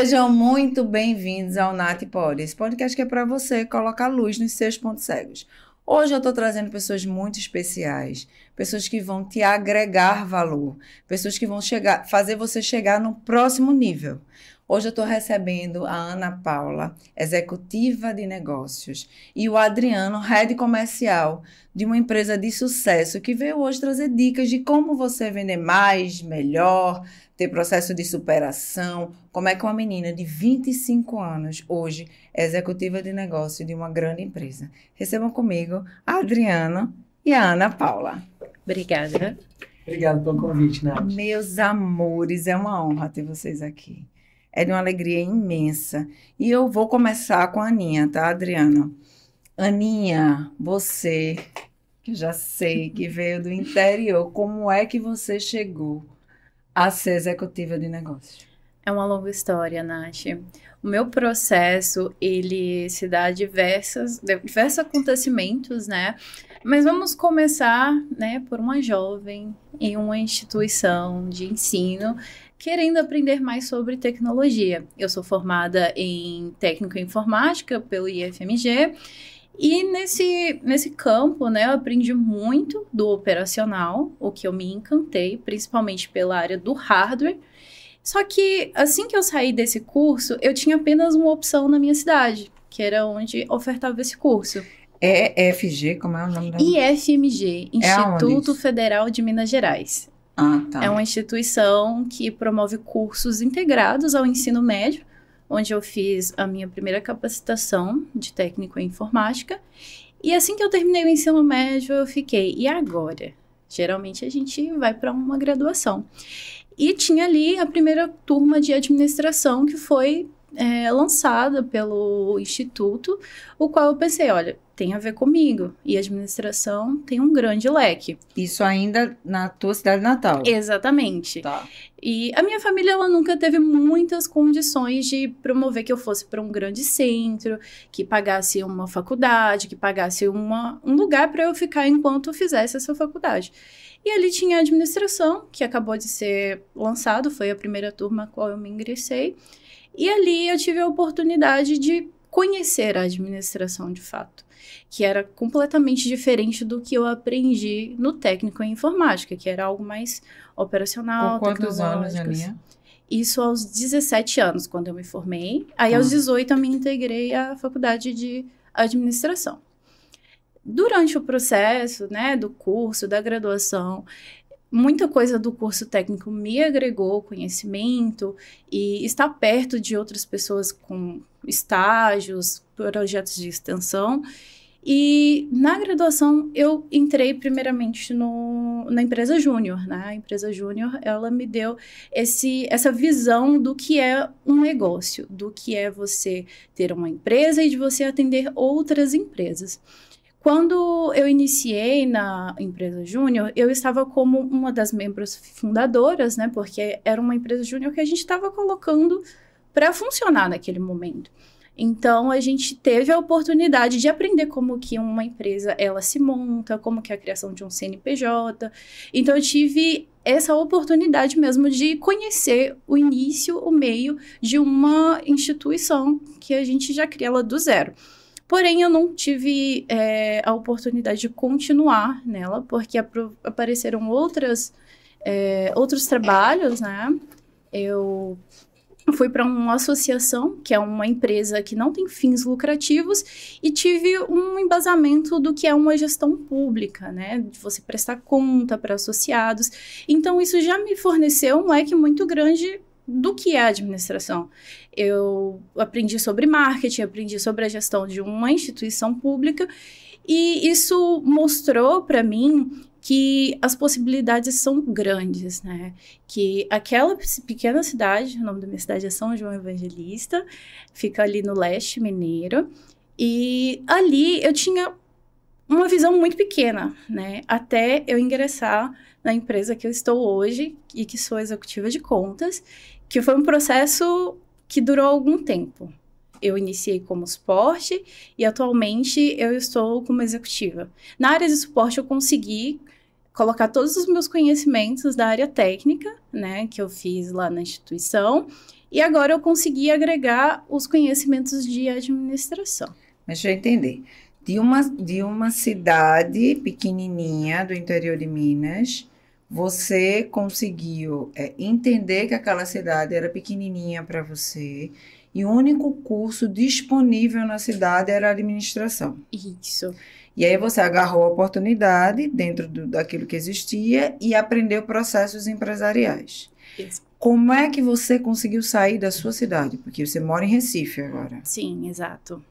Sejam muito bem-vindos ao Nath Pod, esse podcast que é para você colocar luz nos seus pontos cegos. Hoje eu estou trazendo pessoas muito especiais, pessoas que vão te agregar valor, pessoas que vão fazer você chegar no próximo nível. Hoje eu estou recebendo a Ana Paula, executiva de negócios, e o Adriano, head comercial de uma empresa de sucesso, que veio hoje trazer dicas de como você vender mais, melhor, ter processo de superação, como é que uma menina de 25 anos hoje é executiva de negócio de uma grande empresa. Recebam comigo a Adriano e a Ana Paula. Obrigada. Obrigado pelo convite, Nath. Meus amores, é uma honra ter vocês aqui. É de uma alegria imensa. E eu vou começar com a Aninha, tá, Adriana? Aninha, você, que eu já sei que veio do interior, como é que você chegou a ser executiva de negócios? É uma longa história, Nath. O meu processo, ele se dá a diversos acontecimentos, né? Mas vamos começar, né, por uma jovem em uma instituição de ensino, querendo aprender mais sobre tecnologia. Eu sou formada em técnico em informática pelo IFMG, e nesse campo, né, eu aprendi muito do operacional, o que eu me encantei, principalmente pela área do hardware. Só que, assim que eu saí desse curso, eu tinha apenas uma opção na minha cidade, que era onde ofertava esse curso. EFG, como é o nome da... IFMG, Instituto Federal de Minas Gerais. Ah, tá. É uma instituição que promove cursos integrados ao ensino médio, onde eu fiz a minha primeira capacitação de técnico em informática. E assim que eu terminei o ensino médio, eu fiquei, e agora? Geralmente a gente vai para uma graduação. E tinha ali a primeira turma de administração que foi lançada pelo Instituto, o qual eu pensei, olha, tem a ver comigo. E administração tem um grande leque. Isso ainda na tua cidade natal? Exatamente. Tá. E a minha família, ela nunca teve muitas condições de promover que eu fosse para um grande centro, que pagasse uma faculdade, que pagasse um lugar para eu ficar enquanto eu fizesse essa faculdade. E ali tinha a administração, que acabou de ser lançado, foi a primeira turma a qual eu me ingressei. E ali eu tive a oportunidade de conhecer a administração de fato, que era completamente diferente do que eu aprendi no técnico em informática, que era algo mais operacional, tecnológico. Por quantos anos, Aninha? Isso aos 17 anos, quando eu me formei. Aí aos 18 eu me integrei à faculdade de administração. Durante o processo, né, do curso, da graduação, muita coisa do curso técnico me agregou conhecimento e estar perto de outras pessoas com estágios, projetos de extensão. E na graduação eu entrei primeiramente na empresa júnior, né? A empresa júnior, ela me deu essa visão do que é um negócio, do que é você ter uma empresa e de você atender outras empresas. Quando eu iniciei na empresa júnior, eu estava como uma das membros fundadoras, né? Porque era uma empresa júnior que a gente estava colocando para funcionar naquele momento. Então, a gente teve a oportunidade de aprender como que uma empresa, ela se monta, como que é a criação de um CNPJ. Então, eu tive essa oportunidade mesmo de conhecer o início, o meio de uma instituição que a gente já cria ela do zero. Porém, eu não tive a oportunidade de continuar nela, porque apareceram outros trabalhos, né? Eu fui para uma associação, que é uma empresa que não tem fins lucrativos, e tive um embasamento do que é uma gestão pública, né? De você prestar conta para associados. Então, isso já me forneceu um leque muito grande do que é a administração. Eu aprendi sobre marketing, aprendi sobre a gestão de uma instituição pública, e isso mostrou para mim que as possibilidades são grandes, né? Que aquela pequena cidade, o nome da minha cidade é São João Evangelista, fica ali no leste mineiro, e ali eu tinha uma visão muito pequena, né? Até eu ingressar na empresa que eu estou hoje e que sou executiva de contas, que foi um processo que durou algum tempo. Eu iniciei como suporte e atualmente eu estou como executiva. Na área de suporte eu consegui colocar todos os meus conhecimentos da área técnica, né, que eu fiz lá na instituição, e agora eu consegui agregar os conhecimentos de administração. Mas deixa eu entender. De uma cidade pequenininha do interior de Minas, você conseguiu entender que aquela cidade era pequenininha para você e o único curso disponível na cidade era administração. Isso. E aí você agarrou a oportunidade dentro daquilo que existia e aprendeu processos empresariais. Isso. Como é que você conseguiu sair da sua cidade? Porque você mora em Recife agora. Sim, exato.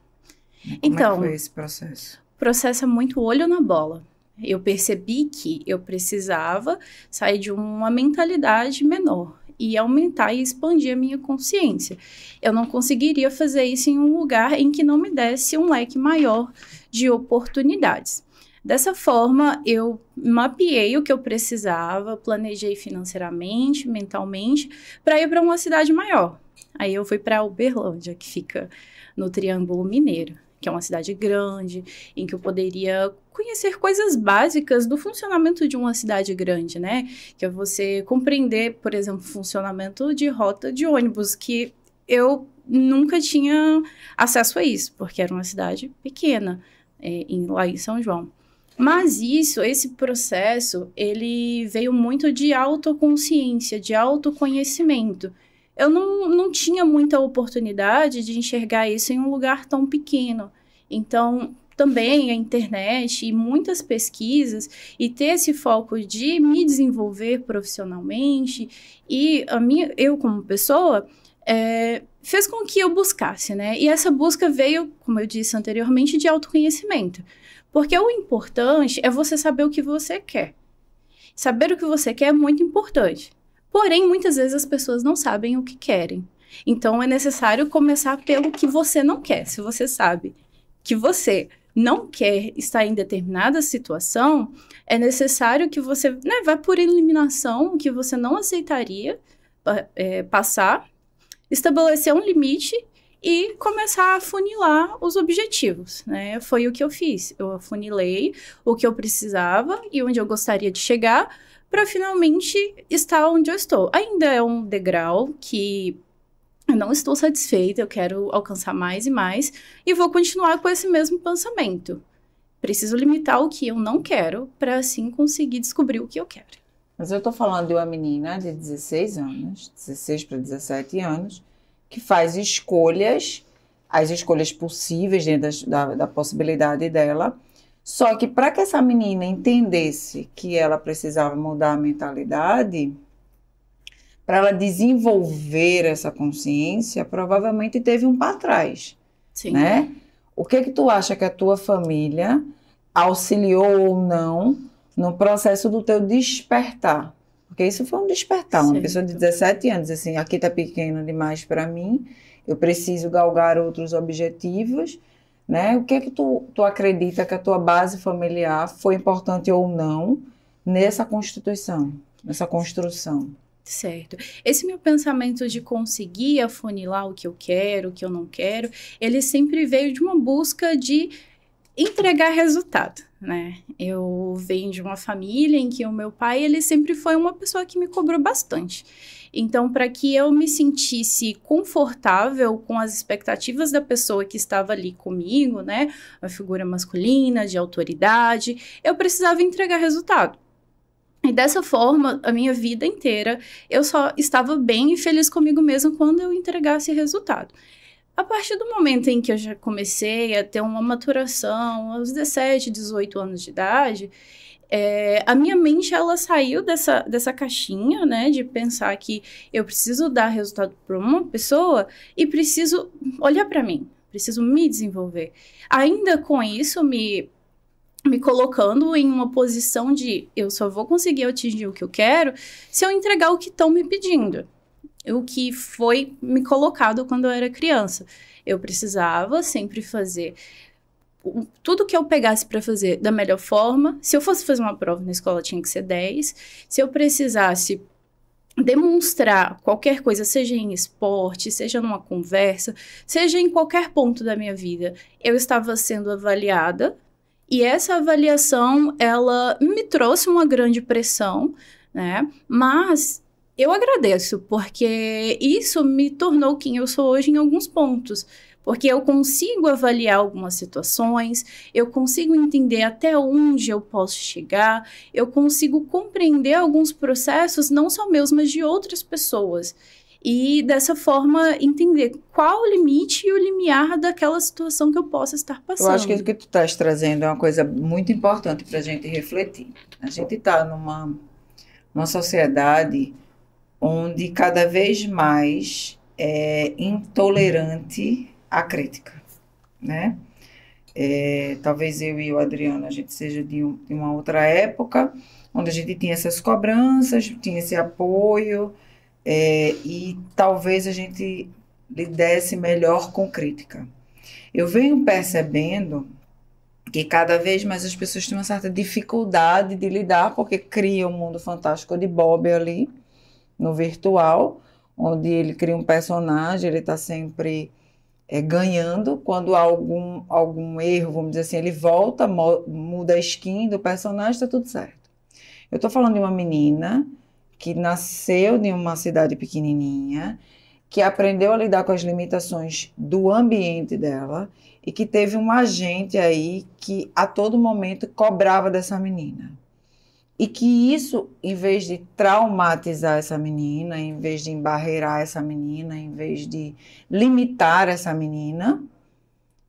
Como Então, é que foi esse processo? O processo é muito olho na bola. Eu percebi que eu precisava sair de uma mentalidade menor e aumentar e expandir a minha consciência. Eu não conseguiria fazer isso em um lugar em que não me desse um leque maior de oportunidades. Dessa forma, eu mapeei o que eu precisava, planejei financeiramente, mentalmente, para ir para uma cidade maior. Aí eu fui para Uberlândia, que fica no Triângulo Mineiro, que é uma cidade grande, em que eu poderia conhecer coisas básicas do funcionamento de uma cidade grande, né? Que é você compreender, por exemplo, o funcionamento de rota de ônibus, que eu nunca tinha acesso a isso, porque era uma cidade pequena, lá em São João. Mas esse processo, ele veio muito de autoconsciência, de autoconhecimento. Eu não tinha muita oportunidade de enxergar isso em um lugar tão pequeno. Então, também a internet e muitas pesquisas e ter esse foco de me desenvolver profissionalmente e eu como pessoa, fez com que eu buscasse, né? E essa busca veio, como eu disse anteriormente, de autoconhecimento. Porque o importante é você saber o que você quer. Saber o que você quer é muito importante. Porém, muitas vezes as pessoas não sabem o que querem. Então, é necessário começar pelo que você não quer. Se você sabe que você não quer estar em determinada situação, é necessário que você vá por eliminação, o que você não aceitaria passar, estabelecer um limite e começar a afunilar os objetivos, né? Foi o que eu fiz. Eu afunilei o que eu precisava e onde eu gostaria de chegar para finalmente estar onde eu estou. Ainda é um degrau que eu não estou satisfeita, eu quero alcançar mais e mais, e vou continuar com esse mesmo pensamento. Preciso limitar o que eu não quero, para assim conseguir descobrir o que eu quero. Mas eu estou falando de uma menina de 16 anos, 16 para 17 anos, que faz escolhas, as escolhas possíveis dentro da possibilidade dela. Só que para que essa menina entendesse que ela precisava mudar a mentalidade, para ela desenvolver essa consciência, provavelmente teve um para trás. Sim. Né? O que tu acha que a tua família auxiliou ou não no processo do teu despertar? Porque isso foi um despertar. Uma pessoa de 17 anos, assim, aqui tá pequeno demais para mim, eu preciso galgar outros objetivos, né? O que é que tu acredita que a tua base familiar foi importante ou não nessa constituição, nessa construção? Certo. Esse meu pensamento de conseguir afunilar o que eu quero, o que eu não quero, ele sempre veio de uma busca de entregar resultado, né? Eu venho de uma família em que o meu pai, ele sempre foi uma pessoa que me cobrou bastante. Então, para que eu me sentisse confortável com as expectativas da pessoa que estava ali comigo, né? Uma figura masculina, de autoridade, eu precisava entregar resultado. E dessa forma, a minha vida inteira, eu só estava bem e feliz comigo mesma quando eu entregasse resultado. A partir do momento em que eu já comecei a ter uma maturação, aos 17, 18 anos de idade, a minha mente, ela saiu dessa caixinha, né, de pensar que eu preciso dar resultado para uma pessoa e preciso olhar para mim, preciso me desenvolver. Ainda com isso, me colocando em uma posição de eu só vou conseguir atingir o que eu quero se eu entregar o que estão me pedindo. O que foi me colocado quando eu era criança. Eu precisava sempre fazer tudo que eu pegasse para fazer da melhor forma. Se eu fosse fazer uma prova na escola, tinha que ser 10. Se eu precisasse demonstrar qualquer coisa, seja em esporte, seja numa conversa, seja em qualquer ponto da minha vida, eu estava sendo avaliada E essa avaliação, ela me trouxe uma grande pressão, né? Mas eu agradeço, porque isso me tornou quem eu sou hoje em alguns pontos. Porque eu consigo avaliar algumas situações, eu consigo entender até onde eu posso chegar, eu consigo compreender alguns processos, não só meus, mas de outras pessoas. E, dessa forma, entender qual o limite e o limiar daquela situação que eu possa estar passando. Eu acho que o que tu estás trazendo é uma coisa muito importante para a gente refletir. A gente está numa sociedade onde cada vez mais é intolerante à crítica, né? Talvez eu e o Adriano, a gente seja de uma outra época, onde a gente tinha essas cobranças, tinha esse apoio, e talvez a gente lidesse melhor com crítica. Eu venho percebendo que cada vez mais as pessoas têm uma certa dificuldade de lidar, porque cria um mundo fantástico de Bob ali, no virtual, onde ele cria um personagem, ele está sempre ganhando. Quando há algum erro, vamos dizer assim, ele volta, muda a skin do personagem, está tudo certo. Eu estou falando de uma menina que nasceu em uma cidade pequenininha, que aprendeu a lidar com as limitações do ambiente dela e que teve um agente aí que a todo momento cobrava dessa menina. E que isso, em vez de traumatizar essa menina, em vez de embarrear essa menina, em vez de limitar essa menina,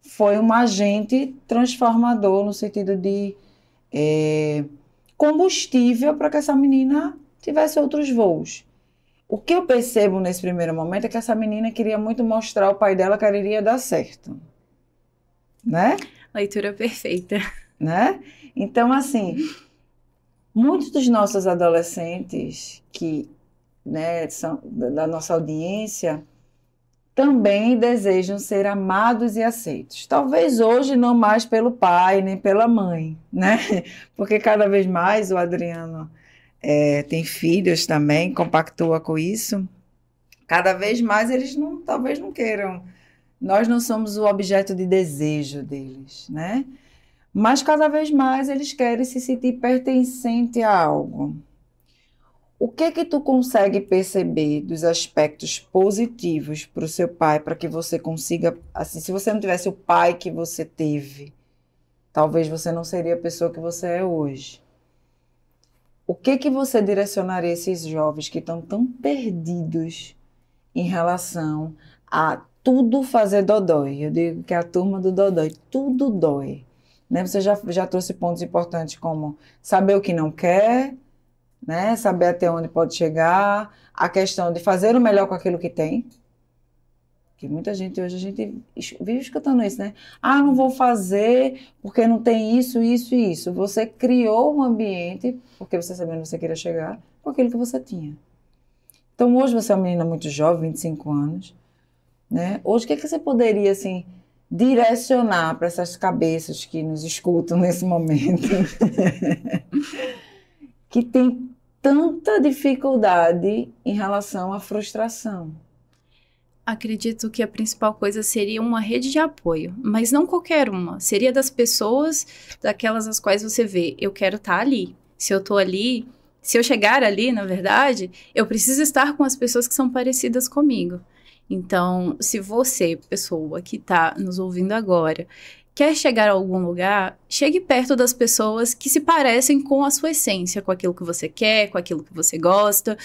foi um agente transformador no sentido de combustível para que essa menina tivesse outros voos. O que eu percebo nesse primeiro momento é que essa menina queria muito mostrar ao pai dela que ela iria dar certo. Né? Leitura perfeita. Né? Então, assim, muitos dos nossos adolescentes que, né, são da nossa audiência também desejam ser amados e aceitos. Talvez hoje não mais pelo pai nem pela mãe, né? Porque cada vez mais o Adriano tem filhos também, compactua com isso. Cada vez mais eles talvez não queiram. Nós não somos o objeto de desejo deles, né? Mas cada vez mais eles querem se sentir pertencente a algo. O que tu consegue perceber dos aspectos positivos para o seu pai, para que você consiga, assim, se você não tivesse o pai que você teve, talvez você não seria a pessoa que você é hoje. O que você direcionaria esses jovens que estão tão perdidos em relação a tudo fazer dodói? Eu digo que é a turma do dodói, tudo dói. Né? Você já trouxe pontos importantes como saber o que não quer, né? Saber até onde pode chegar, a questão de fazer o melhor com aquilo que tem. Que muita gente hoje, a gente vive escutando isso, né? Ah, não vou fazer porque não tem isso, isso e isso. Você criou um ambiente, porque você sabia onde você queria chegar, com aquilo que você tinha. Então, hoje você é uma menina muito jovem, 25 anos, né? Hoje, o que você poderia, assim, direcionar para essas cabeças que nos escutam nesse momento? Que tem tanta dificuldade em relação à frustração. Acredito que a principal coisa seria uma rede de apoio, mas não qualquer uma. Seria das pessoas, daquelas as quais você vê, eu quero estar ali. Se eu estou ali, se eu chegar ali, na verdade, eu preciso estar com as pessoas que são parecidas comigo. Então, se você, pessoa que está nos ouvindo agora, quer chegar a algum lugar, chegue perto das pessoas que se parecem com a sua essência, com aquilo que você quer, com aquilo que você gosta.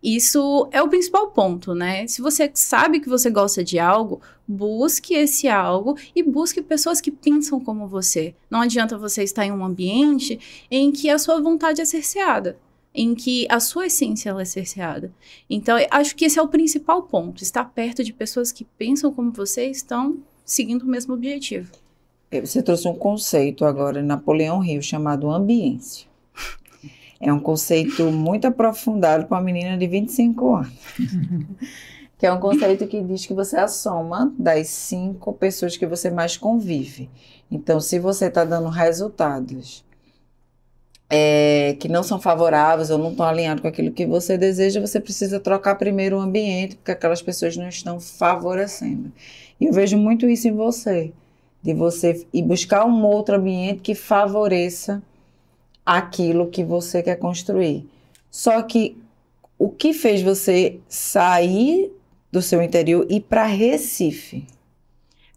Isso é o principal ponto, né? Se você sabe que você gosta de algo, busque esse algo e busque pessoas que pensam como você. Não adianta você estar em um ambiente em que a sua vontade é cerceada, em que a sua essência ela é cerceada. Então, acho que esse é o principal ponto, estar perto de pessoas que pensam como você e estão seguindo o mesmo objetivo. Você trouxe um conceito agora em Napoleão Hill chamado ambiência. É um conceito muito aprofundado para uma menina de 25 anos. Que é um conceito que diz que você é a soma das 5 pessoas que você mais convive. Então, se você está dando resultados que não são favoráveis ou não estão alinhados com aquilo que você deseja, você precisa trocar primeiro o ambiente, porque aquelas pessoas não estão favorecendo. E eu vejo muito isso em você. de você ir buscar um outro ambiente que favoreça aquilo que você quer construir. Só que o que fez você sair do seu interior e ir para Recife?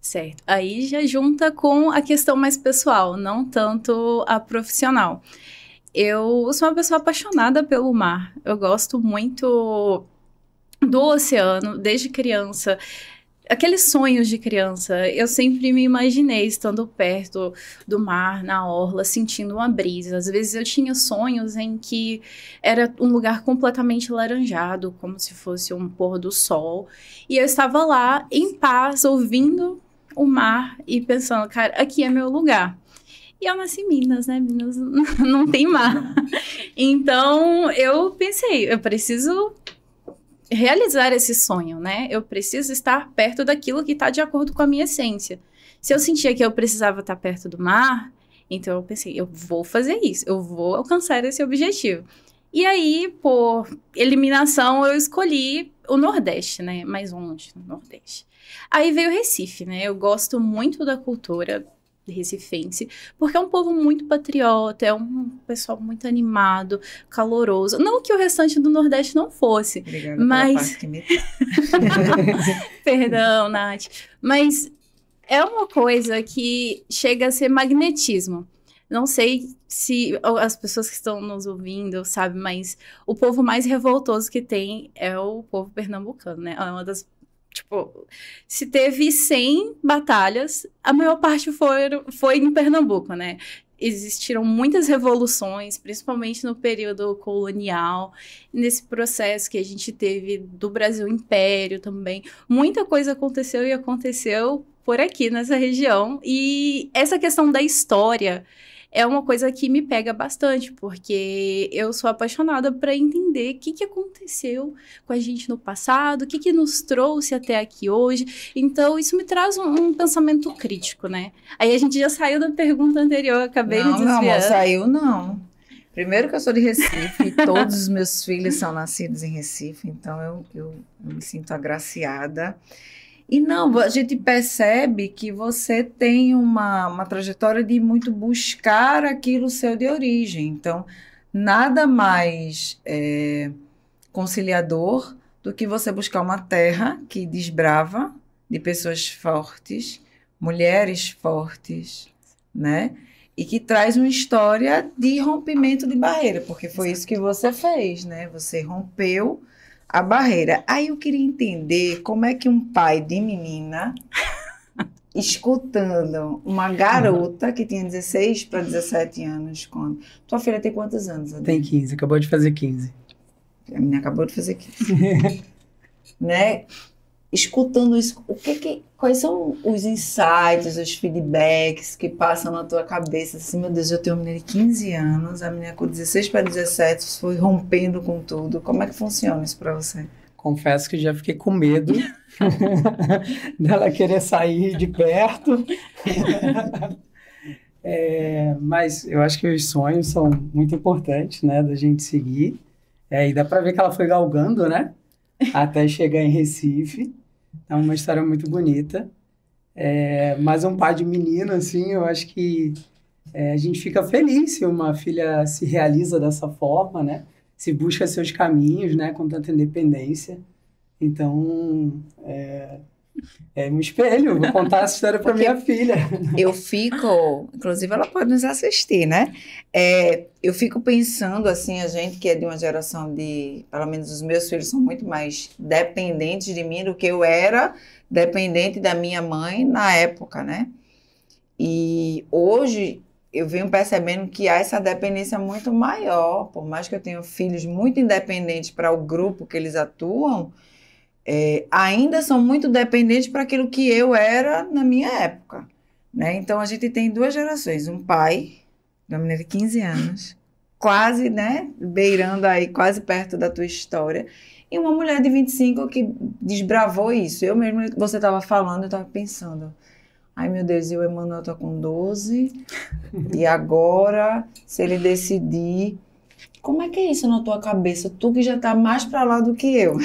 Certo. Aí já junta com a questão mais pessoal, não tanto a profissional. Eu sou uma pessoa apaixonada pelo mar. Eu gosto muito do oceano, desde criança. Aqueles sonhos de criança, eu sempre me imaginei estando perto do mar, na orla, sentindo uma brisa. Às vezes eu tinha sonhos em que era um lugar completamente laranjado, como se fosse um pôr do sol. E eu estava lá, em paz, ouvindo o mar e pensando, cara, aqui é meu lugar. E eu nasci em Minas, né? Minas não tem mar. Então, eu pensei, eu preciso realizar esse sonho, né? Eu preciso estar perto daquilo que está de acordo com a minha essência. Se eu sentia que eu precisava estar perto do mar, então eu pensei, eu vou fazer isso, eu vou alcançar esse objetivo. E aí, por eliminação, eu escolhi o Nordeste, né? Mais longe, no Nordeste. Aí veio o Recife, né? Eu gosto muito da cultura recifense, porque é um povo muito patriota, é um pessoal muito animado, caloroso. Não que o restante do Nordeste não fosse. Obrigada mas... pela parte que me... Perdão, Nath. Mas é uma coisa que chega a ser magnetismo. Não sei se as pessoas que estão nos ouvindo sabem, mas o povo mais revoltoso que tem é o povo pernambucano, né? É uma das... Tipo, se teve 100 batalhas, a maior parte foi em Pernambuco, né? Existiram muitas revoluções, principalmente no período colonial, nesse processo que a gente teve do Brasil Império também. Muita coisa aconteceu e aconteceu por aqui, nessa região. E essa questão da história é uma coisa que me pega bastante, porque eu sou apaixonada para entender o que aconteceu com a gente no passado, o que nos trouxe até aqui hoje. Então, isso me traz um pensamento crítico, né? Aí a gente já saiu da pergunta anterior, acabei me desviando. Não, saiu não. Primeiro que eu sou de Recife, todos os meus filhos são nascidos em Recife, então eu me sinto agraciada. E não, a gente percebe que você tem uma trajetória de muito buscar aquilo seu de origem. Então, nada mais conciliador do que você buscar uma terra que desbrava de pessoas fortes, mulheres fortes, né? E que traz uma história de rompimento de barreira, porque foi isso que você fez, né? Você rompeu a barreira. Aí eu queria entender como é que um pai de menina, escutando uma garota que tinha 16 para 17 anos, quando... Tua filha tem quantos anos, Adê? Tem 15, acabou de fazer 15. A menina acabou de fazer 15. Né? Escutando isso, quais são os insights, os feedbacks que passam na tua cabeça? Assim, meu Deus, eu tenho uma menina de 15 anos, a menina com 16 para 17 foi rompendo com tudo. Como é que funciona isso para você? Confesso que já fiquei com medo dela querer sair de perto. Mas eu acho que os sonhos são muito importantes, né, da gente seguir. E dá para ver que ela foi galgando, né, até chegar em Recife. É uma história muito bonita. Mas um pai de menino, assim, eu acho que a gente fica feliz se uma filha se realiza dessa forma, né? Se busca seus caminhos, né? Com tanta independência. Então, é um espelho. Vou contar essa história para minha filha. Eu fico... Inclusive, ela pode nos assistir, né? Eu fico pensando, assim, a gente que é de uma geração de... Pelo menos os meus filhos são muito mais dependentes de mim do que eu era dependente da minha mãe na época, né? E hoje eu venho percebendo que há essa dependência muito maior. Por mais que eu tenha filhos muito independentes para o grupo que eles atuam, ainda são muito dependentes para aquilo que eu era na minha época, né? Então, a gente tem duas gerações. Um pai, de uma menina de 15 anos, quase, né, beirando aí, quase perto da tua história, e uma mulher de 25 que desbravou isso. Eu mesmo, você estava falando, eu estava pensando, ai meu Deus, e o Emanuel está com 12, e agora, se ele decidir... Como é que é isso na tua cabeça? Tu que já tá mais para lá do que eu.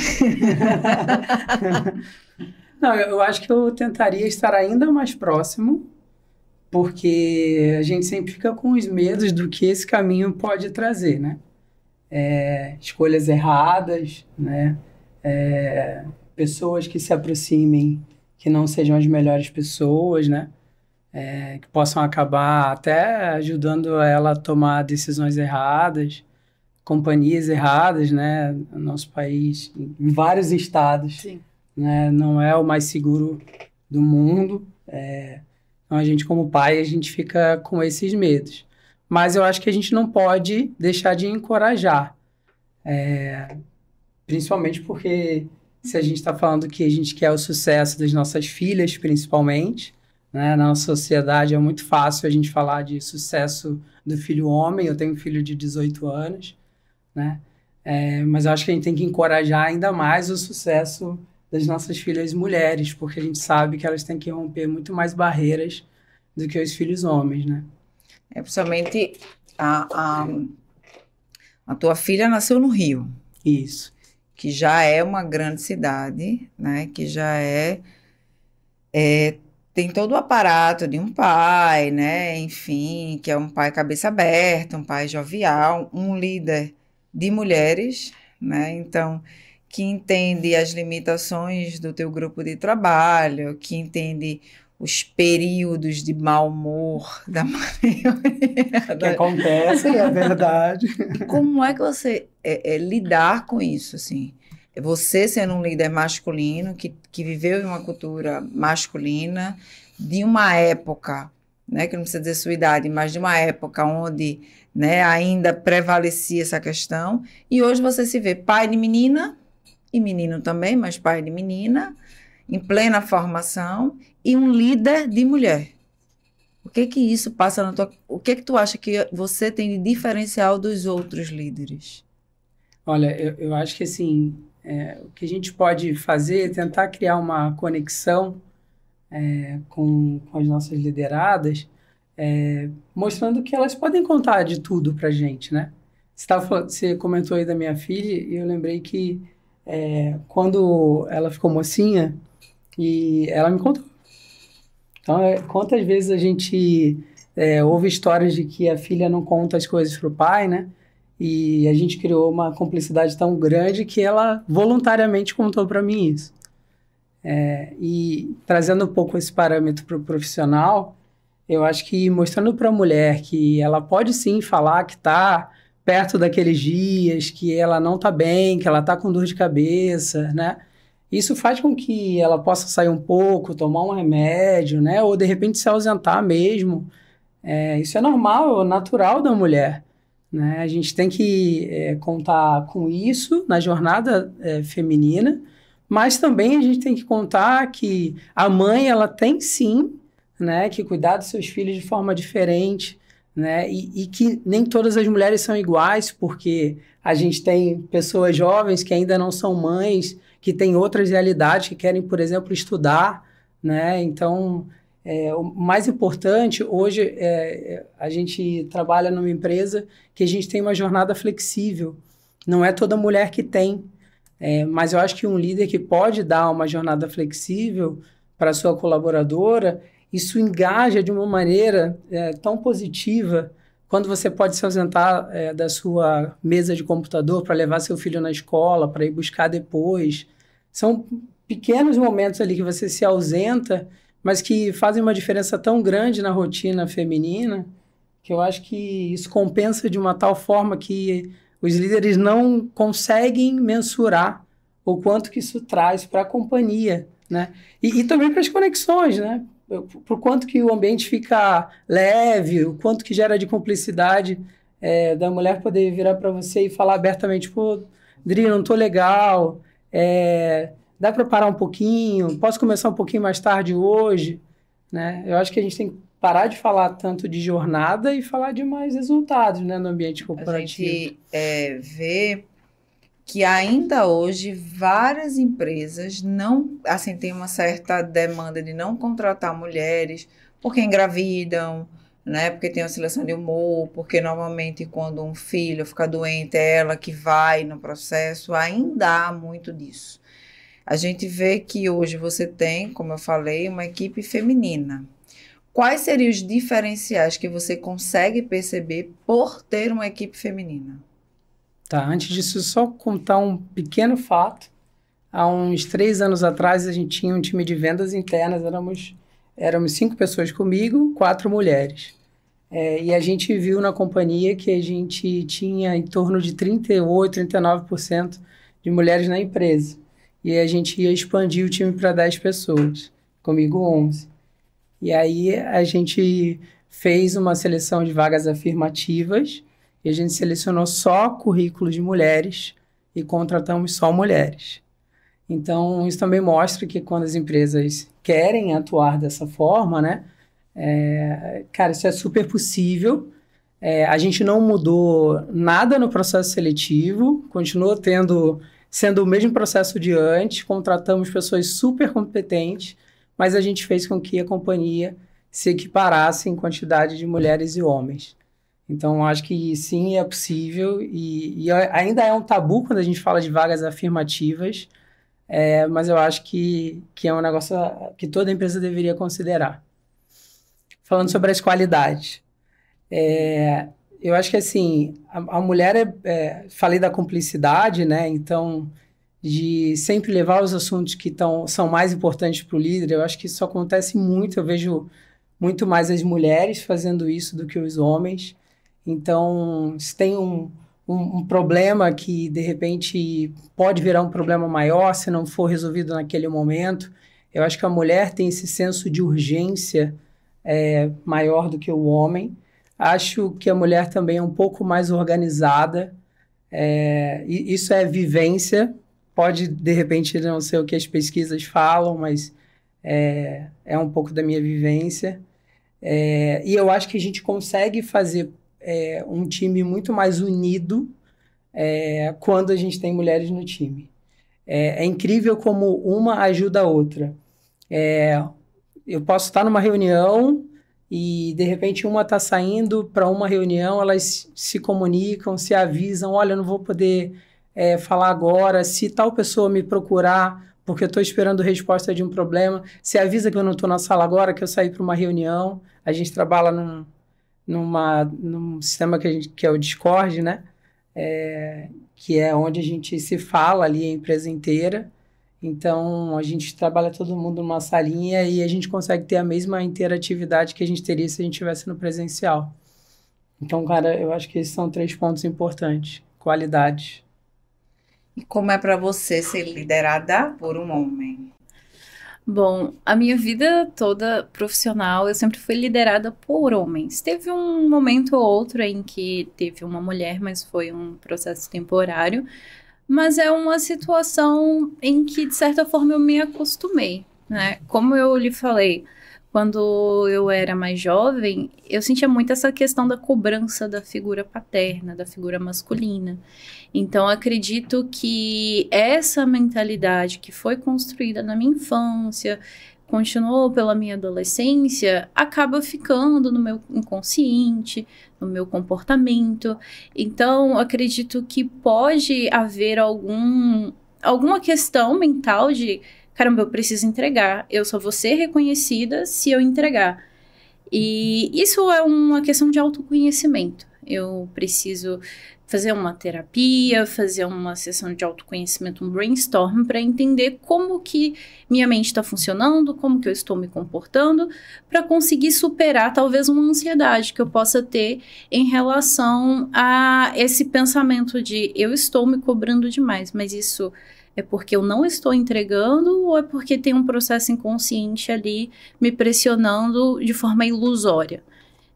Não, eu acho que eu tentaria estar ainda mais próximo, porque a gente sempre fica com os medos do que esse caminho pode trazer, né? Escolhas erradas, né? Pessoas que se aproximem que não sejam as melhores pessoas, né? Que possam acabar até ajudando ela a tomar decisões erradas, companhias erradas, né? No nosso país, em vários estados, Sim. né? Não é o mais seguro do mundo. Então, a gente, como pai, a gente fica com esses medos. Mas eu acho que a gente não pode deixar de encorajar. Principalmente porque se a gente está falando que a gente quer o sucesso das nossas filhas, principalmente, né? Na nossa sociedade é muito fácil a gente falar de sucesso do filho homem. Eu tenho um filho de 18 anos, né? Mas eu acho que a gente tem que encorajar ainda mais o sucesso das nossas filhas mulheres, porque a gente sabe que elas têm que romper muito mais barreiras do que os filhos homens, né? Principalmente a tua filha nasceu no Rio, Isso. que já é uma grande cidade, né? Que já tem todo o aparato de um pai, né? Enfim, que é um pai cabeça aberta, um pai jovial, um líder de mulheres, né? Então, que entende as limitações do teu grupo de trabalho, que entende os períodos de mau humor da maioria. Que acontecem, é verdade. Como é que você lidar com isso, assim? Você sendo um líder masculino, que viveu em uma cultura masculina, de uma época, né, que não precisa dizer sua idade, mas de uma época onde, né, ainda prevalecia essa questão, e hoje você se vê pai de menina, e menino também, mas pai de menina, em plena formação, e um líder de mulher. O que isso passa na tua... O que tu acha que você tem de diferencial dos outros líderes? Olha, eu acho que assim, o que a gente pode fazer é tentar criar uma conexão com as nossas lideradas, mostrando que elas podem contar de tudo pra gente, né? Você comentou aí da minha filha, e eu lembrei que quando ela ficou mocinha, e ela me contou. Então, quantas vezes a gente ouve histórias de que a filha não conta as coisas pro pai, né? E a gente criou uma cumplicidade tão grande que ela voluntariamente contou para mim isso. E trazendo um pouco esse parâmetro para o profissional, eu acho que mostrando para a mulher que ela pode sim falar que está perto daqueles dias, que ela não está bem, que ela está com dor de cabeça, né? Isso faz com que ela possa sair um pouco, tomar um remédio, né? Ou de repente se ausentar mesmo. Isso é normal, natural da mulher, né? A gente tem que contar com isso na jornada feminina, mas também a gente tem que contar que a mãe, ela tem sim, né, que cuidar dos seus filhos de forma diferente, né? E que nem todas as mulheres são iguais, porque a gente tem pessoas jovens que ainda não são mães, que têm outras realidades, que querem, por exemplo, estudar, né? Então, o mais importante hoje a gente trabalha numa empresa que a gente tem uma jornada flexível. Não é toda mulher que tem, mas eu acho que um líder que pode dar uma jornada flexível para a sua colaboradora, isso engaja de uma maneira tão positiva, quando você pode se ausentar da sua mesa de computador para levar seu filho na escola, para ir buscar depois. São pequenos momentos ali que você se ausenta, mas que fazem uma diferença tão grande na rotina feminina, que eu acho que isso compensa de uma tal forma que os líderes não conseguem mensurar o quanto que isso traz para a companhia, né? E também para as conexões, né? Por quanto que o ambiente fica leve, o quanto que gera de cumplicidade da mulher poder virar para você e falar abertamente, pô, Dri, não tô legal, dá para parar um pouquinho, posso começar um pouquinho mais tarde hoje, né? Eu acho que a gente tem que parar de falar tanto de jornada e falar de mais resultados, né, no ambiente corporativo. A gente vê que ainda hoje várias empresas não, assim, tem uma certa demanda de não contratar mulheres porque engravidam, né? Porque tem oscilação de humor, porque normalmente quando um filho fica doente é ela que vai no processo, ainda há muito disso. A gente vê que hoje você tem, como eu falei, uma equipe feminina. Quais seriam os diferenciais que você consegue perceber por ter uma equipe feminina? Tá, antes disso, só contar um pequeno fato. Há uns 3 anos atrás, a gente tinha um time de vendas internas, éramos 5 pessoas comigo, 4 mulheres. E a gente viu na companhia que a gente tinha em torno de 38%, 39% de mulheres na empresa. E a gente ia expandir o time para 10 pessoas, comigo 11. E aí a gente fez uma seleção de vagas afirmativas e a gente selecionou só currículos de mulheres e contratamos só mulheres. Então, isso também mostra que quando as empresas querem atuar dessa forma, né? Cara, isso é super possível. A gente não mudou nada no processo seletivo, continua sendo o mesmo processo de antes, contratamos pessoas super competentes, mas a gente fez com que a companhia se equiparasse em quantidade de mulheres e homens. Então, acho que sim, é possível e ainda é um tabu quando a gente fala de vagas afirmativas, mas eu acho que é um negócio que toda empresa deveria considerar. Falando sobre as qualidades, eu acho que assim, a mulher, falei da cumplicidade, né? Então, de sempre levar os assuntos que são mais importantes para o líder, eu acho que isso acontece muito, eu vejo muito mais as mulheres fazendo isso do que os homens. Então, se tem um problema que, de repente, pode virar um problema maior se não for resolvido naquele momento, eu acho que a mulher tem esse senso de urgência maior do que o homem. Acho que a mulher também é um pouco mais organizada. Isso é vivência. Pode, de repente, não ser o que as pesquisas falam, mas é um pouco da minha vivência. E eu acho que a gente consegue fazer um time muito mais unido quando a gente tem mulheres no time. É incrível como uma ajuda a outra. Eu posso estar numa reunião e, de repente, uma está saindo para uma reunião, elas se comunicam, se avisam, olha, eu não vou poder falar agora, se tal pessoa me procurar, porque eu estou esperando resposta de um problema, se avisa que eu não estou na sala agora, que eu saí para uma reunião. A gente trabalha num sistema que é o Discord, né? Que é onde a gente se fala ali, a empresa inteira. Então, a gente trabalha todo mundo numa salinha e a gente consegue ter a mesma interatividade que a gente teria se a gente estivesse no presencial. Então, cara, eu acho que esses são 3 pontos importantes. Qualidade. E como é para você ser liderada por um homem? Bom, a minha vida toda profissional, eu sempre fui liderada por homens. Teve um momento ou outro em que teve uma mulher, mas foi um processo temporário. Mas é uma situação em que, de certa forma, eu me acostumei, né? Como eu lhe falei, quando eu era mais jovem, eu sentia muito essa questão da cobrança da figura paterna, da figura masculina. Então, acredito que essa mentalidade que foi construída na minha infância, continuou pela minha adolescência, acaba ficando no meu inconsciente, no meu comportamento. Então, acredito que pode haver alguma questão mental de, caramba, eu preciso entregar, eu só vou ser reconhecida se eu entregar. E isso é uma questão de autoconhecimento. Eu preciso fazer uma terapia, fazer uma sessão de autoconhecimento, um brainstorm, para entender como que minha mente está funcionando, como que eu estou me comportando, para conseguir superar talvez uma ansiedade que eu possa ter em relação a esse pensamento de eu estou me cobrando demais, mas isso é porque eu não estou entregando ou é porque tem um processo inconsciente ali me pressionando de forma ilusória?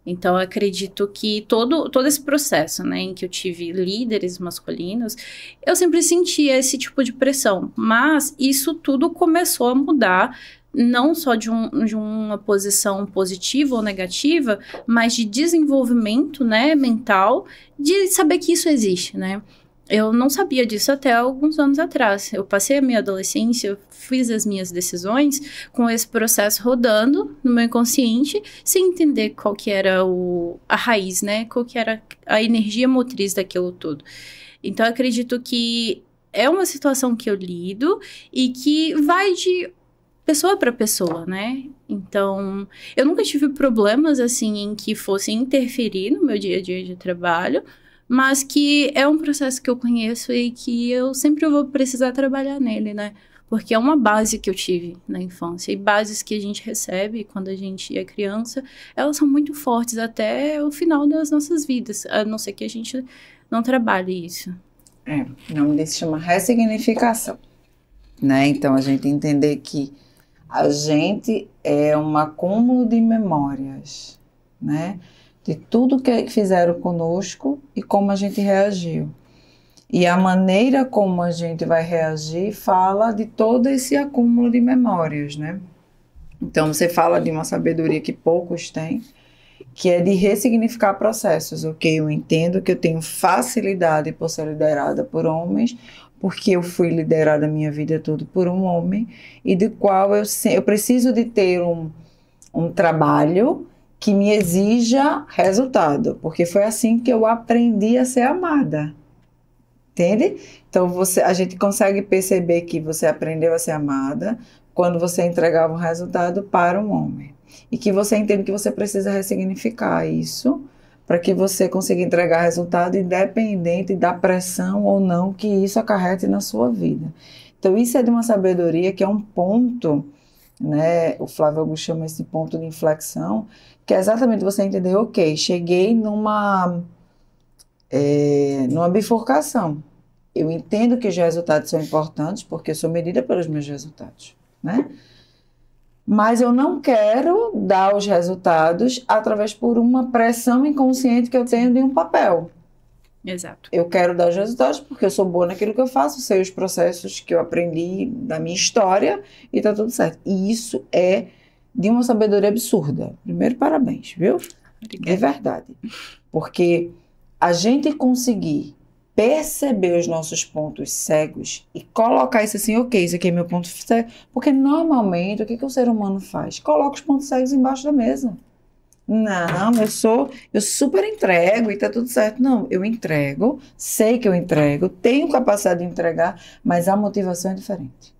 Então, eu acredito que todo esse processo, né, em que eu tive líderes masculinos, eu sempre sentia esse tipo de pressão. Mas isso tudo começou a mudar, não só de uma posição positiva ou negativa, mas de desenvolvimento, né, mental, de saber que isso existe, né? Eu não sabia disso até alguns anos atrás. Eu passei a minha adolescência, eu fiz as minhas decisões com esse processo rodando no meu inconsciente, sem entender qual que era a raiz, né? Qual que era a energia motriz daquilo tudo. Então, eu acredito que é uma situação que eu lido e que vai de pessoa para pessoa, né? Então, eu nunca tive problemas, assim, em que fossem interferir no meu dia a dia de trabalho, mas que é um processo que eu conheço e que eu sempre vou precisar trabalhar nele, né? Porque é uma base que eu tive na infância. E bases que a gente recebe quando a gente é criança, elas são muito fortes até o final das nossas vidas, a não ser que a gente não trabalhe isso. O nome disso chama ressignificação, né? Então, a gente entender que a gente é um acúmulo de memórias, né? De tudo que fizeram conosco e como a gente reagiu. E a maneira como a gente vai reagir fala de todo esse acúmulo de memórias, né? Então, você fala de uma sabedoria que poucos têm, que é de ressignificar processos, ok? Eu entendo que eu tenho facilidade por ser liderada por homens, porque eu fui liderada a minha vida toda por um homem, e de qual eu preciso de ter um trabalho que me exija resultado, porque foi assim que eu aprendi a ser amada. Entende? Então, a gente consegue perceber que você aprendeu a ser amada quando você entregava um resultado para um homem. E que você entende que você precisa ressignificar isso para que você consiga entregar resultado independente da pressão ou não que isso acarrete na sua vida. Então, isso é de uma sabedoria que é um ponto, né? O Flávio Augusto chama esse ponto de inflexão, que é exatamente você entender, ok, cheguei numa bifurcação. Eu entendo que os resultados são importantes, porque eu sou medida pelos meus resultados, né? Mas eu não quero dar os resultados através por uma pressão inconsciente que eu tenho de um papel. Exato. Eu quero dar os resultados porque eu sou boa naquilo que eu faço, sei os processos que eu aprendi da minha história e tá tudo certo. E isso é de uma sabedoria absurda. Primeiro, parabéns, viu? Obrigada. De verdade. Porque a gente conseguir perceber os nossos pontos cegos e colocar isso assim, ok, isso aqui é meu ponto cego, porque normalmente o que o ser humano faz? Coloca os pontos cegos embaixo da mesa. Não, eu super entrego e tá tudo certo. Não, eu entrego, sei que eu entrego, tenho capacidade de entregar, mas a motivação é diferente.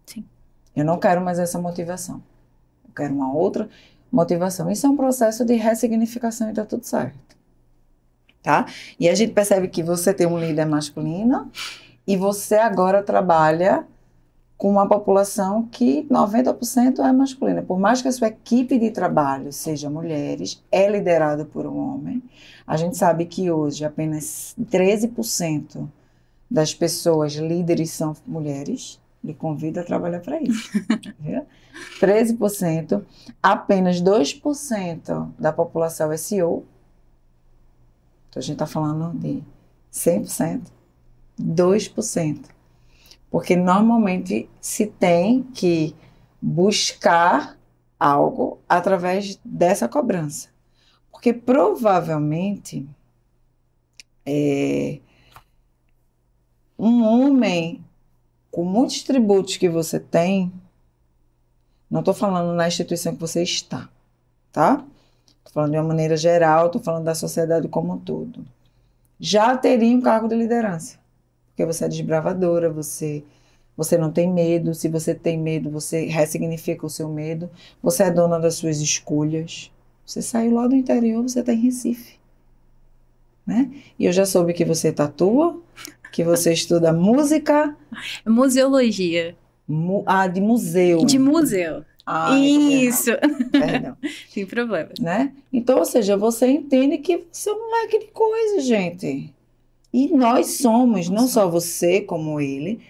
Sim. Eu não quero mais essa motivação. Eu quero uma outra motivação. Isso é um processo de ressignificação e tá tudo certo. Tá? E a gente percebe que você tem um líder masculino e você agora trabalha com uma população que 90% é masculina. Por mais que a sua equipe de trabalho seja mulheres, é liderada por um homem. A gente sabe que hoje apenas 13% das pessoas líderes são mulheres. Lhe convido a trabalhar para isso. 13%. Apenas 2% da população é CEO. Então, a gente está falando de 100%, 2%. Porque normalmente se tem que buscar algo através dessa cobrança. Porque provavelmente um homem com muitos tributos que você tem, não estou falando na instituição que você está, tá? Estou falando de uma maneira geral, estou falando da sociedade como um todo. Já teria um cargo de liderança. Porque você é desbravadora, você não tem medo. Se você tem medo, você ressignifica o seu medo. Você é dona das suas escolhas. Você saiu lá do interior, você está em Recife. Né? E eu já soube que você tatua, que você estuda música. Museologia. De museu. De museu. Isso. Perdão. Sem problema. Né? Então, ou seja, você entende que você é um moleque de coisa, gente. E nós somos, não só você como ele,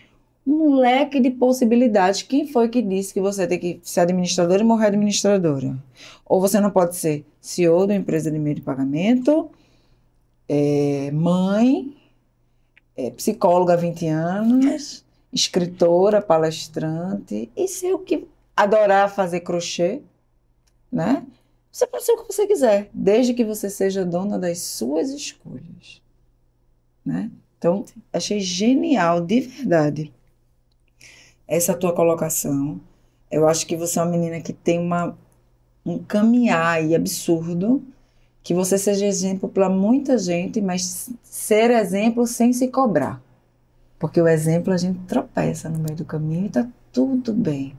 um leque de possibilidades. Quem foi que disse que você tem que ser administradora e morrer administradora? Ou você não pode ser CEO da empresa de meio de pagamento, mãe, psicóloga há 20 anos, escritora, palestrante, e ser o que adorar fazer crochê, né? Você pode ser o que você quiser, desde que você seja dona das suas escolhas, né? Então, achei genial, de verdade, essa tua colocação. Eu acho que você é uma menina que tem um caminhar aí absurdo, que você seja exemplo para muita gente, mas ser exemplo sem se cobrar. Porque o exemplo a gente tropeça no meio do caminho e tá tudo bem.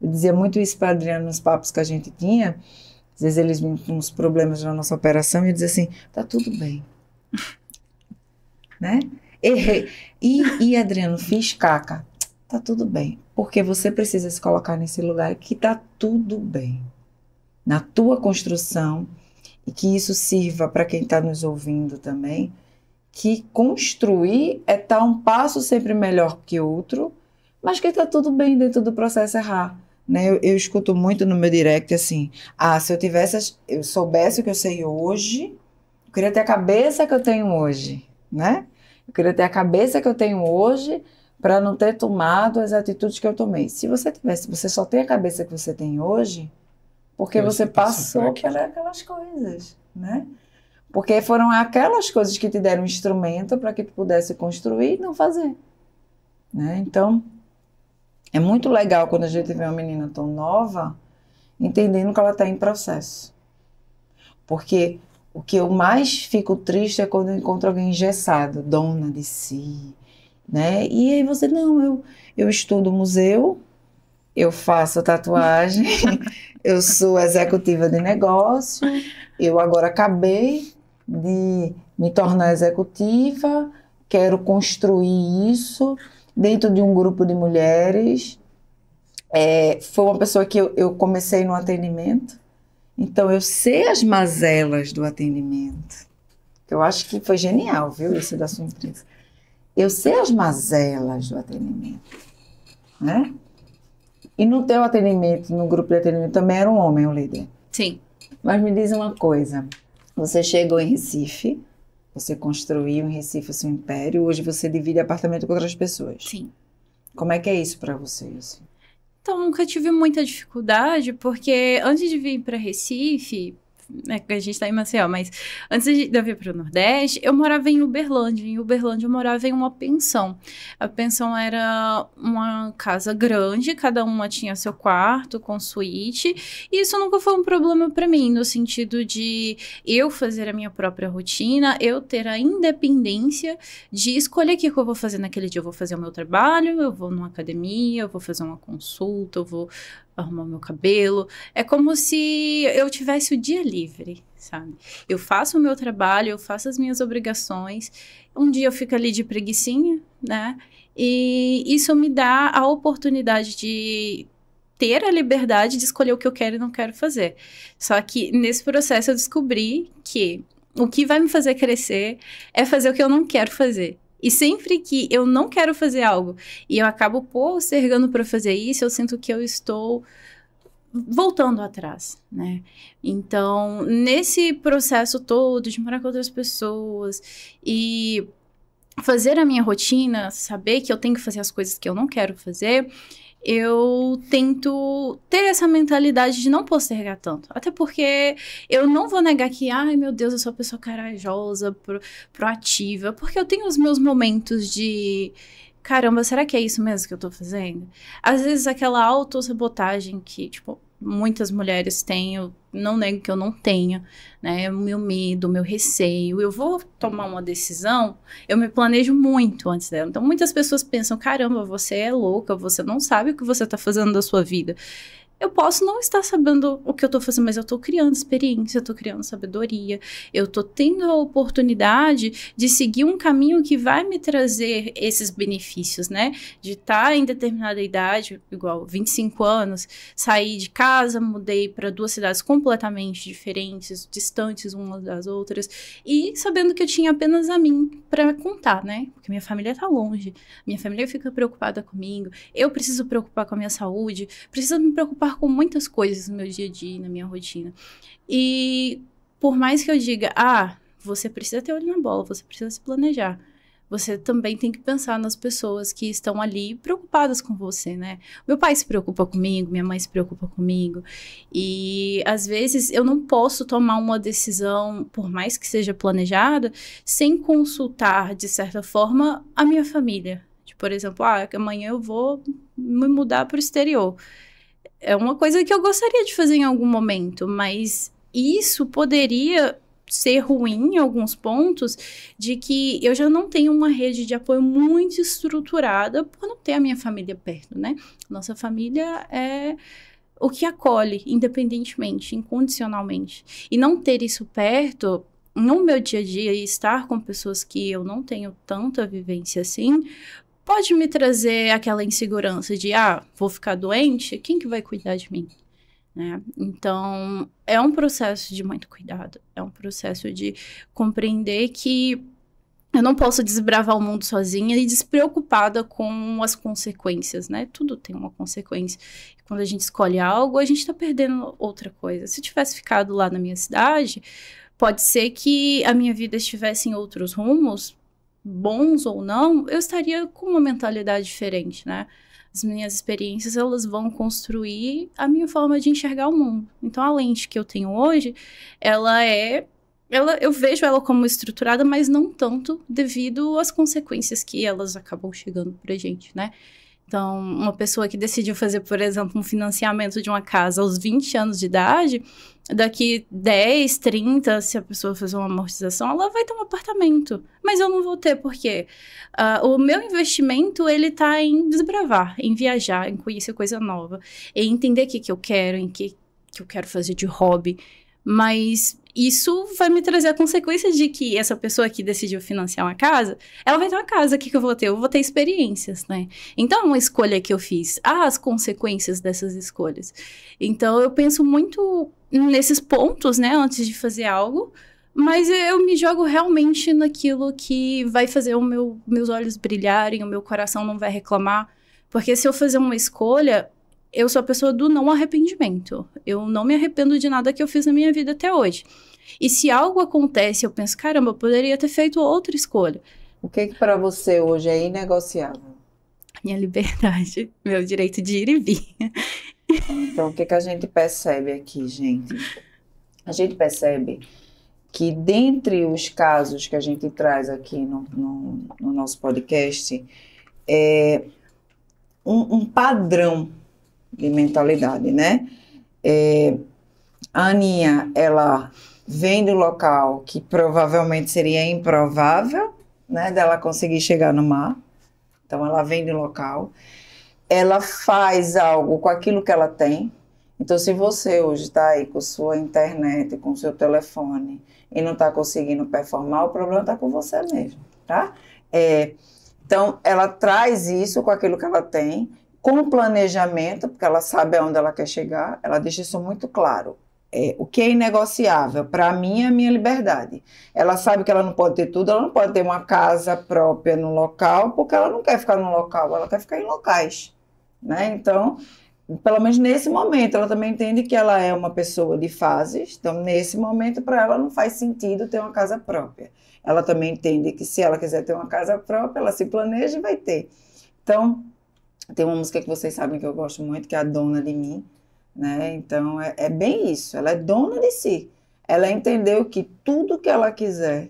Eu dizia muito isso para Adriano nos papos que a gente tinha. Às vezes eles vinham com uns problemas na nossa operação e eu dizia assim, tá tudo bem. Né? Errei. E Adriano, fiz caca. Tá tudo bem. Porque você precisa se colocar nesse lugar que tá tudo bem. Na tua construção, e que isso sirva para quem está nos ouvindo também, que construir é estar um passo sempre melhor que outro, mas que tá tudo bem dentro do processo errar. Né? Eu escuto muito no meu direct assim, se eu soubesse o que eu sei hoje, eu queria ter a cabeça que eu tenho hoje, né? Eu queria ter a cabeça que eu tenho hoje para não ter tomado as atitudes que eu tomei. Se você só tem a cabeça que você tem hoje, porque você passou por aquelas coisas, né? Porque foram aquelas coisas que te deram um instrumento para que tu pudesse construir e não fazer, né? Então, é muito legal quando a gente vê uma menina tão nova, entendendo que ela está em processo. Porque o que eu mais fico triste é quando eu encontro alguém engessado, dona de si, né? E aí você, não, eu estudo museu, eu faço tatuagem, eu sou executiva de negócio, eu agora acabei de me tornar executiva, quero construir isso dentro de um grupo de mulheres. Foi uma pessoa que eu comecei no atendimento, então eu sei as mazelas do atendimento. Eu acho que foi genial, viu, isso da sua empresa. Eu sei as mazelas do atendimento, né? E no teu atendimento, no grupo de atendimento, também era um homem o líder? Sim. Mas me diz uma coisa, você chegou em Recife, você construiu em Recife o seu império, hoje você divide apartamento com outras pessoas. Sim. Como é que é isso para você? Assim? Então, nunca tive muita dificuldade, porque antes de vir para Recife, a gente tá em Maceió, mas antes de eu vir para o Nordeste, eu morava em Uberlândia. Em Uberlândia eu morava em uma pensão. A pensão era uma casa grande, cada uma tinha seu quarto com suíte, e isso nunca foi um problema para mim, no sentido de eu fazer a minha própria rotina, eu ter a independência de escolher o que eu vou fazer naquele dia. Eu vou fazer o meu trabalho, eu vou numa academia, eu vou fazer uma consulta, eu vou arrumar o meu cabelo. É como se eu tivesse o dia livre, sabe? Eu faço o meu trabalho, eu faço as minhas obrigações. Um dia eu fico ali de preguicinha, né? E isso me dá a oportunidade de ter a liberdade de escolher o que eu quero e não quero fazer. Só que nesse processo eu descobri que o que vai me fazer crescer é fazer o que eu não quero fazer. E sempre que eu não quero fazer algo e eu acabo postergando para fazer isso, eu sinto que eu estou voltando atrás, né? Então, nesse processo todo de morar com outras pessoas e fazer a minha rotina, saber que eu tenho que fazer as coisas que eu não quero fazer, eu tento ter essa mentalidade de não postergar tanto. Até porque eu não vou negar que, ai meu Deus, eu sou uma pessoa corajosa, proativa. Porque eu tenho os meus momentos de, caramba, será que é isso mesmo que eu tô fazendo? Às vezes aquela autossabotagem que, tipo, muitas mulheres têm, eu não nego que eu não tenha, né? O meu medo, o meu receio. Eu vou tomar uma decisão, eu me planejo muito antes dela. Então, muitas pessoas pensam, caramba, você é louca, você não sabe o que você tá fazendo da sua vida. Eu posso não estar sabendo o que eu tô fazendo, mas eu tô criando experiência, eu tô criando sabedoria, eu tô tendo a oportunidade de seguir um caminho que vai me trazer esses benefícios, né? De estar em determinada idade, igual 25 anos, saí de casa, mudei para 2 cidades completamente diferentes, distantes umas das outras, e sabendo que eu tinha apenas a mim para contar, né? Porque minha família tá longe, minha família fica preocupada comigo, eu preciso preocupar com a minha saúde, preciso me preocupar com muitas coisas no meu dia a dia, na minha rotina. E por mais que eu diga, você precisa ter olho na bola, você precisa se planejar, você também tem que pensar nas pessoas que estão ali preocupadas com você, né? Meu pai se preocupa comigo, minha mãe se preocupa comigo, e às vezes eu não posso tomar uma decisão, por mais que seja planejada, sem consultar, de certa forma, a minha família. Por exemplo, amanhã eu vou me mudar para o exterior. É uma coisa que eu gostaria de fazer em algum momento, mas isso poderia ser ruim em alguns pontos, de que eu já não tenho uma rede de apoio muito estruturada por não ter a minha família perto, né? Nossa família é o que acolhe, independentemente, incondicionalmente. E não ter isso perto, no meu dia a dia, e estar com pessoas que eu não tenho tanta vivência assim, pode me trazer aquela insegurança de, vou ficar doente, quem que vai cuidar de mim? Né? Então, é um processo de muito cuidado, é um processo de compreender que eu não posso desbravar o mundo sozinha e despreocupada com as consequências, né? Tudo tem uma consequência. Quando a gente escolhe algo, a gente está perdendo outra coisa. Se eu tivesse ficado lá na minha cidade, pode ser que a minha vida estivesse em outros rumos, bons ou não, eu estaria com uma mentalidade diferente, né? As minhas experiências, elas vão construir a minha forma de enxergar o mundo. Então, a lente que eu tenho hoje, eu vejo ela como estruturada, mas não tanto devido às consequências que elas acabam chegando pra gente, né? Então, uma pessoa que decidiu fazer, por exemplo, um financiamento de uma casa aos 20 anos de idade, daqui 10, 30, se a pessoa fazer uma amortização, ela vai ter um apartamento. Mas eu não vou ter, porque o meu investimento, ele tá em desbravar, em viajar, em conhecer coisa nova, em entender o que eu quero, em que eu quero fazer de hobby. Mas isso vai me trazer a consequência de que essa pessoa que decidiu financiar uma casa, ela vai ter uma casa. O que eu vou ter? Eu vou ter experiências, né? Então, uma escolha que eu fiz, as consequências dessas escolhas. Então, eu penso muito nesses pontos, né, antes de fazer algo, mas eu me jogo realmente naquilo que vai fazer meus olhos brilharem, o meu coração não vai reclamar, porque se eu fazer uma escolha, eu sou a pessoa do não arrependimento. Eu não me arrependo de nada que eu fiz na minha vida até hoje. E se algo acontece, eu penso, caramba, eu poderia ter feito outra escolha. O que para você hoje é inegociável? Minha liberdade, meu direito de ir e vir. Então, o que a gente percebe aqui, gente? A gente percebe que dentre os casos que a gente traz aqui no nosso podcast, é um padrão de mentalidade, né? A Aninha, ela vem do local que provavelmente seria improvável, né, dela conseguir chegar no mar. Então, ela vem do local, ela faz algo com aquilo que ela tem. Então, se você hoje está aí com sua internet, com seu telefone e não está conseguindo performar, o problema está com você mesmo, tá? Então, ela traz isso com aquilo que ela tem, com planejamento, porque ela sabe aonde ela quer chegar, ela deixa isso muito claro. O que é inegociável, para mim, é a minha liberdade. Ela sabe que ela não pode ter tudo, ela não pode ter uma casa própria no local, porque ela não quer ficar no local, ela quer ficar em locais, né? Então, pelo menos nesse momento, ela também entende que ela é uma pessoa de fases, então, nesse momento, para ela não faz sentido ter uma casa própria. Ela também entende que se ela quiser ter uma casa própria, ela se planeja e vai ter. Então, tem uma música que vocês sabem que eu gosto muito, que é A Dona de Mim, né? Então, é bem isso. Ela é dona de si. Ela entendeu que tudo que ela quiser,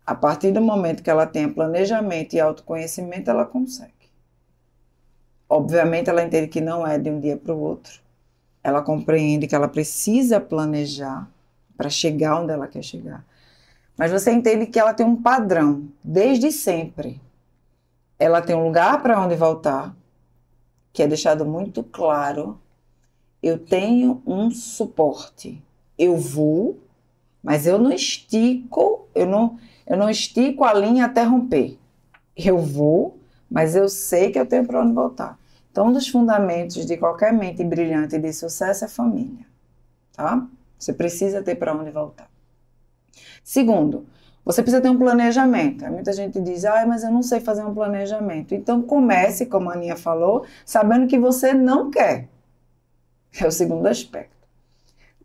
a partir do momento que ela tenha planejamento e autoconhecimento, ela consegue. Obviamente, ela entende que não é de um dia para o outro. Ela compreende que ela precisa planejar para chegar onde ela quer chegar. Mas você entende que ela tem um padrão, desde sempre. Ela tem um lugar para onde voltar, que é deixado muito claro. Eu tenho um suporte. Eu vou, mas eu não estico, eu não estico a linha até romper. Eu vou, mas eu sei que eu tenho para onde voltar. Então, um dos fundamentos de qualquer mente brilhante de sucesso é família, tá? Você precisa ter para onde voltar. Segundo, você precisa ter um planejamento. Muita gente diz, mas eu não sei fazer um planejamento. Então, comece, como a Aninha falou, sabendo que você não quer. É o segundo aspecto.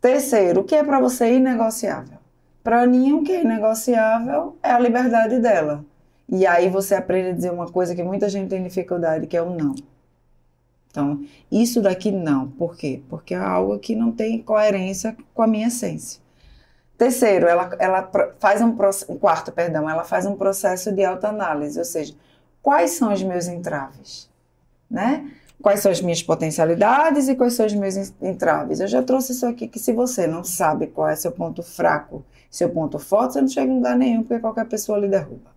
Terceiro, o que é para você inegociável? Para a Aninha, o que é inegociável é a liberdade dela. E aí você aprende a dizer uma coisa que muita gente tem dificuldade, que é o não. Então, isso daqui não. Por quê? Porque é algo que não tem coerência com a minha essência. Terceiro, ela faz ela faz um processo de autoanálise, ou seja, quais são os meus entraves, né? quais são as minhas potencialidades e quais são os meus entraves. Eu já trouxe isso aqui, que se você não sabe qual é seu ponto fraco, seu ponto forte, você não chega em lugar nenhum, porque qualquer pessoa lhe derruba,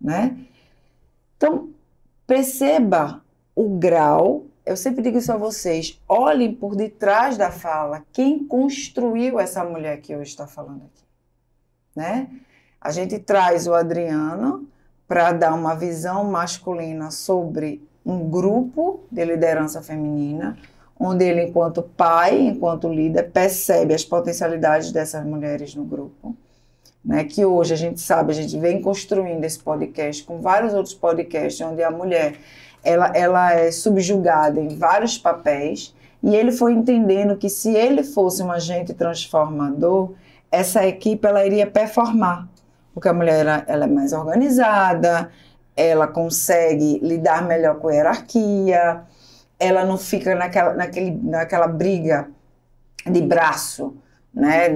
né? Então, perceba o grau. Eu sempre digo isso a vocês, olhem por detrás da fala, quem construiu essa mulher que hoje está falando aqui, né? A gente traz o Adriano para dar uma visão masculina sobre um grupo de liderança feminina, onde ele, enquanto pai, enquanto líder, percebe as potencialidades dessas mulheres no grupo, né? Que hoje a gente sabe, a gente vem construindo esse podcast com vários outros podcasts, onde a mulher ela é subjugada em vários papéis, e ele foi entendendo que se ele fosse um agente transformador, essa equipe ela iria performar, porque a mulher ela é mais organizada, ela consegue lidar melhor com a hierarquia, ela não fica naquela briga de braço, né?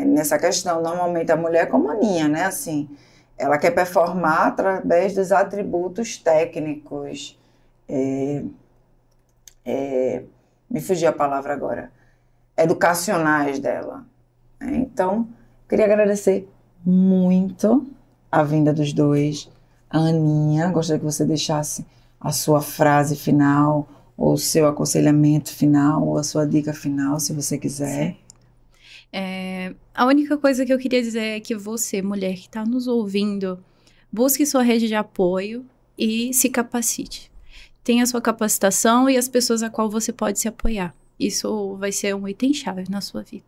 Nessa questão. Normalmente a mulher é como a minha, né? Assim, ela quer performar através dos atributos técnicos. Me fugiu a palavra agora. Educacionais dela. Então, queria agradecer muito a vinda dos dois. A Aninha, gostaria que você deixasse a sua frase final, ou o seu aconselhamento final, ou a sua dica final, se você quiser. A única coisa que eu queria dizer é que você, mulher que está nos ouvindo, busque sua rede de apoio e se capacite. Tenha sua capacitação e as pessoas a qual você pode se apoiar. Isso vai ser um item-chave na sua vida.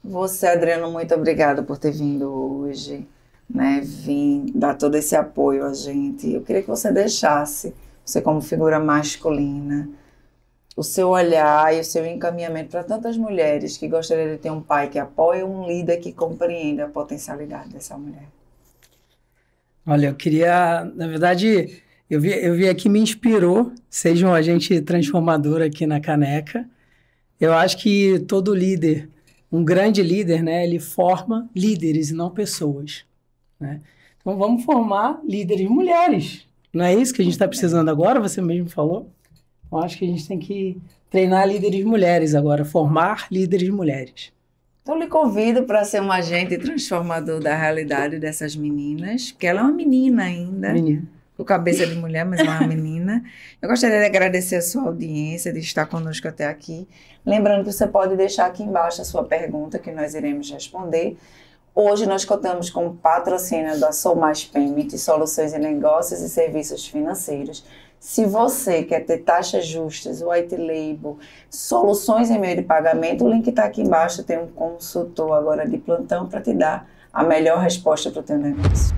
Você, Adriano, muito obrigada por ter vindo hoje, né? Vim dar todo esse apoio a gente. Eu queria que você deixasse, você como figura masculina, o seu olhar e o seu encaminhamento para tantas mulheres que gostariam de ter um pai que apoia, um líder que compreenda a potencialidade dessa mulher. Olha, eu queria, na verdade, eu vi aqui, me inspirou, seja um agente transformador aqui na Caneca. Eu acho que todo líder, um grande líder, né, ele forma líderes e não pessoas, né? Então vamos formar líderes mulheres. Não é isso que a gente está precisando agora? Você mesmo falou. Eu acho que a gente tem que treinar líderes mulheres agora, formar líderes mulheres. Então, lhe convido para ser um agente transformador da realidade dessas meninas, porque ela é uma menina ainda, com cabeça de mulher, mas é uma menina. Eu gostaria de agradecer a sua audiência, de estar conosco até aqui. Lembrando que você pode deixar aqui embaixo a sua pergunta, que nós iremos responder. Hoje nós contamos com o patrocínio da Sou Mais Payment, soluções em negócios e serviços financeiros. Se você quer ter taxas justas, white label, soluções em meio de pagamento, o link está aqui embaixo. Tem um consultor agora de plantão para te dar a melhor resposta para o teu negócio.